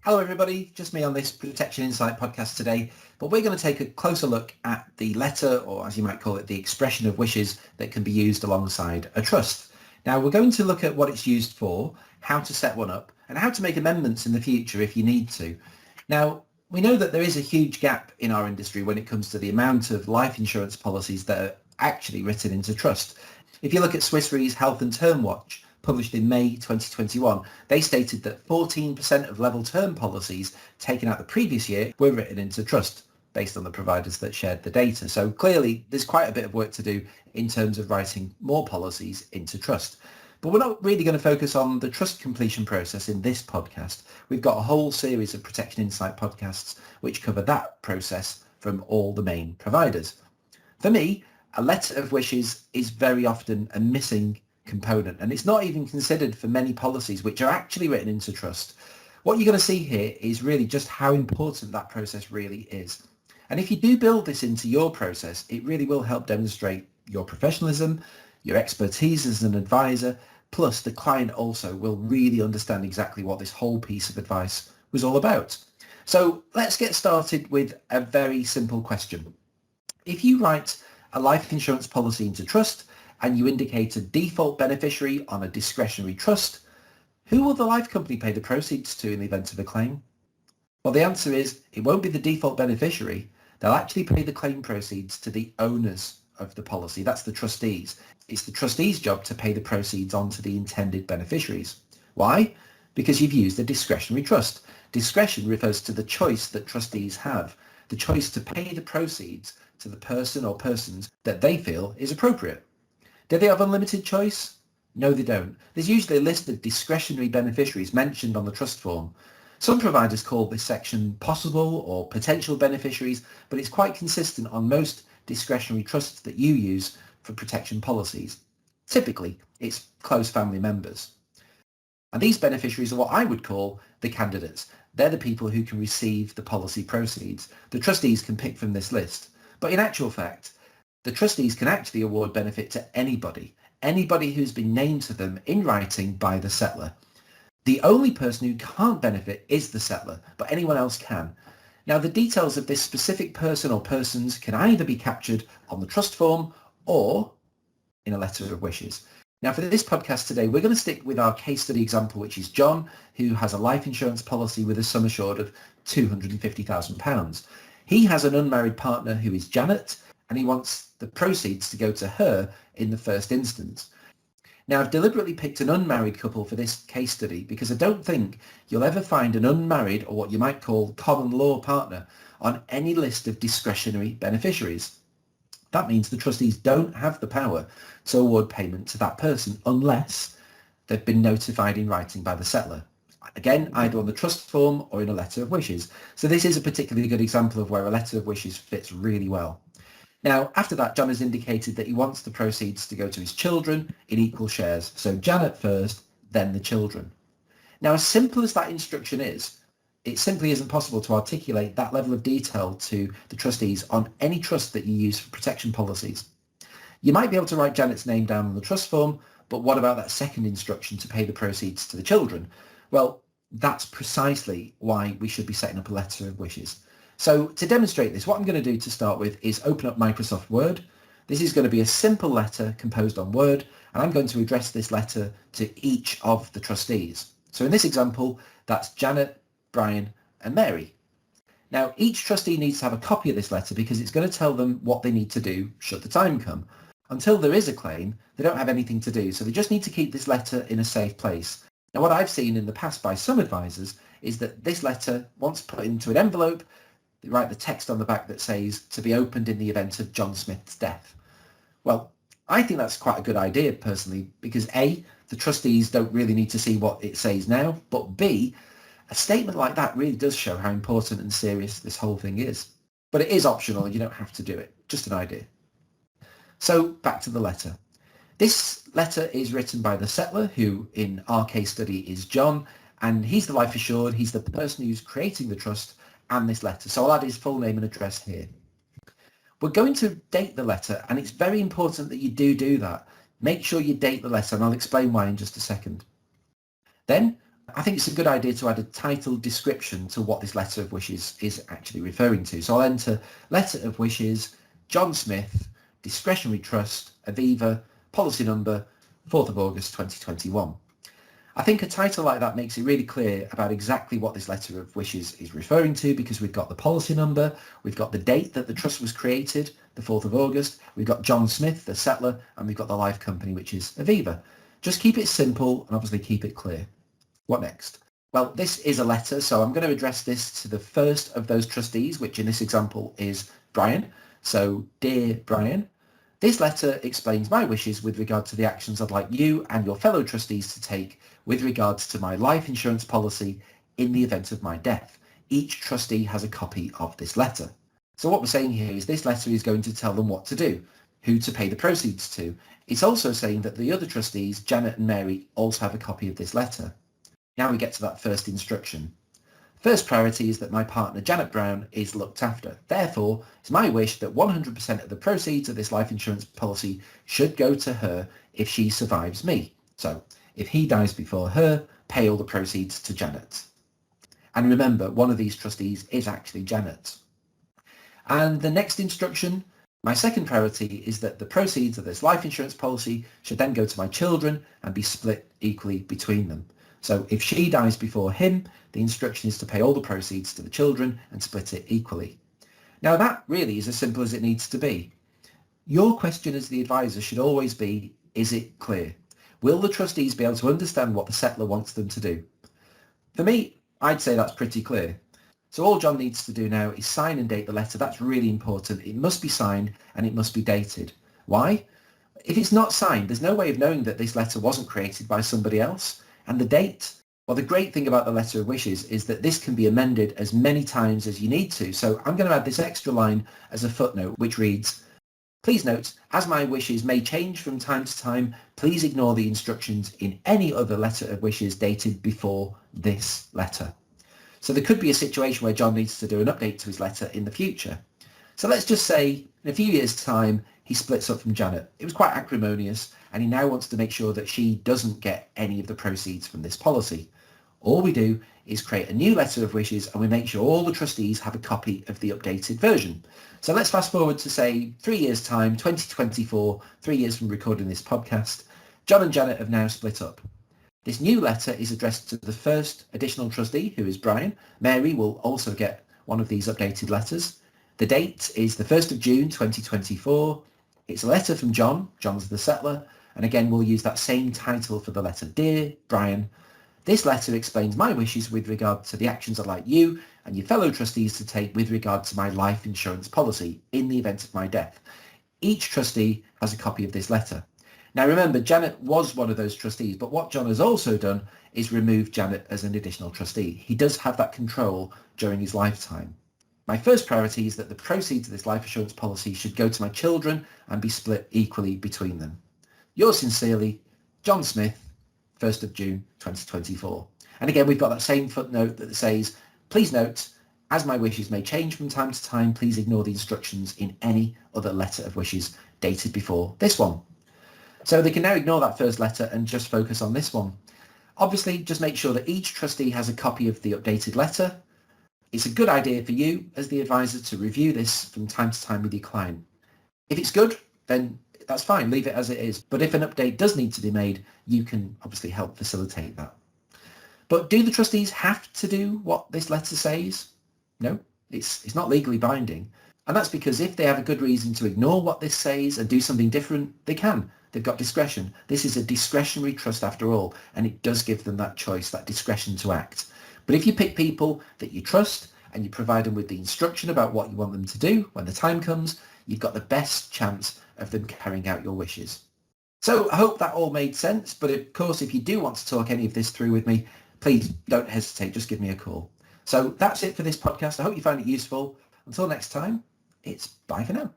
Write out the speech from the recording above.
Hello everybody, just me on this Protection Insight podcast today, but we're going to take a closer look at the letter, or as you might call it, the expression of wishes that can be used alongside a trust. Now we're going to look at what it's used for, how to set one up, and how to make amendments in the future if you need to. Now, we know that there is a huge gap in our industry when it comes to the amount of life insurance policies that are actually written into trust. If you look at Swiss Re's Health and Term Watch, published in May 2021, they stated that 14% of level term policies taken out the previous year were written into trust based on the providers that shared the data. So clearly there's quite a bit of work to do in terms of writing more policies into trust. But we're not really going to focus on the trust completion process in this podcast. We've got a whole series of Protection Insight podcasts which cover that process from all the main providers. For me, a letter of wishes is very often a missing component, and it's not even considered for many policies which are actually written into trust. What you're going to see here is really just how important that process really is. And if you do build this into your process, it really will help demonstrate your professionalism, your expertise as an advisor, plus the client also will really understand exactly what this whole piece of advice was all about. So let's get started with a very simple question. If you write a life insurance policy into trust, and you indicate a default beneficiary on a discretionary trust, who will the life company pay the proceeds to in the event of a claim? Well, the answer is it won't be the default beneficiary. They'll actually pay the claim proceeds to the owners of the policy. That's the trustees. It's the trustees' job to pay the proceeds on to the intended beneficiaries. Why? Because you've used a discretionary trust. Discretion refers to the choice that trustees have, the choice to pay the proceeds to the person or persons that they feel is appropriate. Do they have unlimited choice? No, they don't. There's usually a list of discretionary beneficiaries mentioned on the trust form. Some providers call this section possible or potential beneficiaries, but it's quite consistent on most discretionary trusts that you use for protection policies. Typically, it's close family members. And these beneficiaries are what I would call the candidates. They're the people who can receive the policy proceeds. The trustees can pick from this list. But in actual fact, the trustees can actually award benefit to anybody who's been named to them in writing by the settlor. The only person who can't benefit is the settlor, but anyone else can. Now, the details of this specific person or persons can either be captured on the trust form or in a letter of wishes. Now, for this podcast today, we're going to stick with our case study example, which is John, who has a life insurance policy with a sum assured of £250,000. He has an unmarried partner who is Janet, and he wants the proceeds to go to her in the first instance. Now, I've deliberately picked an unmarried couple for this case study because I don't think you'll ever find an unmarried, or what you might call common law partner, on any list of discretionary beneficiaries. That means the trustees don't have the power to award payment to that person unless they've been notified in writing by the settlor. Again, either on the trust form or in a letter of wishes. So this is a particularly good example of where a letter of wishes fits really well. Now, after that, John has indicated that he wants the proceeds to go to his children in equal shares. So Janet first, then the children. Now, as simple as that instruction is, it simply isn't possible to articulate that level of detail to the trustees on any trust that you use for protection policies. You might be able to write Janet's name down on the trust form, but what about that second instruction to pay the proceeds to the children? Well, that's precisely why we should be setting up a letter of wishes. So to demonstrate this, what I'm going to do to start with is open up Microsoft Word. This is going to be a simple letter composed on Word, and I'm going to address this letter to each of the trustees. So in this example, that's Janet, Brian, and Mary. Now, each trustee needs to have a copy of this letter because it's going to tell them what they need to do should the time come. Until there is a claim, they don't have anything to do, so they just need to keep this letter in a safe place. Now, what I've seen in the past by some advisors is that this letter, once put into an envelope, they write the text on the back that says, to be opened in the event of John Smith's death. Well, I think that's quite a good idea personally, because A, the trustees don't really need to see what it says now, but B, a statement like that really does show how important and serious this whole thing is. But it is optional, you don't have to do it, just an idea. So back to the letter. This letter is written by the settlor, who in our case study is John, and he's the life assured, he's the person who's creating the trust and this letter. So I'll add his full name and address here. We're going to date the letter, and it's very important that you do that. Make sure you date the letter, and I'll explain why in just a second. Then I think it's a good idea to add a title description to what this letter of wishes is actually referring to. So I'll enter letter of wishes, John Smith, discretionary trust, Aviva, policy number, 4th of August 2021. I think a title like that makes it really clear about exactly what this letter of wishes is referring to, because we've got the policy number, we've got the date that the trust was created, the 4th of August, we've got John Smith, the settler, and we've got the life company, which is Aviva. Just keep it simple and obviously keep it clear. What next? Well, this is a letter, so I'm going to address this to the first of those trustees, which in this example is Brian. So, dear Brian, this letter explains my wishes with regard to the actions I'd like you and your fellow trustees to take with regards to my life insurance policy in the event of my death. Each trustee has a copy of this letter. So what we're saying here is this letter is going to tell them what to do, who to pay the proceeds to. It's also saying that the other trustees, Janet and Mary, also have a copy of this letter. Now we get to that first instruction. First priority is that my partner Janet Brown is looked after. Therefore, it's my wish that 100% of the proceeds of this life insurance policy should go to her if she survives me. So, if he dies before her, pay all the proceeds to Janet. And remember, one of these trustees is actually Janet. And the next instruction, my second priority is that the proceeds of this life insurance policy should then go to my children and be split equally between them. So if she dies before him, the instruction is to pay all the proceeds to the children and split it equally. Now that really is as simple as it needs to be. Your question as the advisor should always be, is it clear? Will the trustees be able to understand what the settler wants them to do? For me, I'd say that's pretty clear. So all John needs to do now is sign and date the letter. That's really important. It must be signed and it must be dated. Why? If it's not signed, there's no way of knowing that this letter wasn't created by somebody else. And the date, well, the great thing about the letter of wishes is that this can be amended as many times as you need to. So I'm going to add this extra line as a footnote, which reads, please note, as my wishes may change from time to time, please ignore the instructions in any other letter of wishes dated before this letter. So there could be a situation where John needs to do an update to his letter in the future. So let's just say in a few years' time, he splits up from Janet. It was quite acrimonious, and he now wants to make sure that she doesn't get any of the proceeds from this policy. All we do is create a new letter of wishes, and we make sure all the trustees have a copy of the updated version. So let's fast forward to, say, 3 years' time, 2024, 3 years from recording this podcast. John and Janet have now split up. This new letter is addressed to the first additional trustee, who is Brian. Mary will also get one of these updated letters. The date is the 1st of June 2024. It's a letter from John. John's the settler. And again, we'll use that same title for the letter. Dear Brian, this letter explains my wishes with regard to the actions I'd like you and your fellow trustees to take with regard to my life insurance policy in the event of my death. Each trustee has a copy of this letter. Now remember, Janet was one of those trustees, but what John has also done is remove Janet as an additional trustee. He does have that control during his lifetime. My first priority is that the proceeds of this life insurance policy should go to my children and be split equally between them. Yours sincerely, John Smith, 1st of June 2024. And again, we've got that same footnote that says, please note, as my wishes may change from time to time, please ignore the instructions in any other letter of wishes dated before this one. So they can now ignore that first letter and just focus on this one. Obviously, just make sure that each trustee has a copy of the updated letter. It's a good idea for you as the advisor to review this from time to time with your client. If it's good, then that's fine, leave it as it is. But if an update does need to be made, you can obviously help facilitate that. But do the trustees have to do what this letter says? No, it's not legally binding. And that's because if they have a good reason to ignore what this says and do something different, they can. They've got discretion. This is a discretionary trust after all, and it does give them that choice, that discretion to act. But if you pick people that you trust and you provide them with the instruction about what you want them to do when the time comes, you've got the best chance of them carrying out your wishes. So I hope that all made sense, but of course if you do want to talk any of this through with me, please don't hesitate, just give me a call. So that's it for this podcast. I hope you found it useful. Until next time, it's bye for now.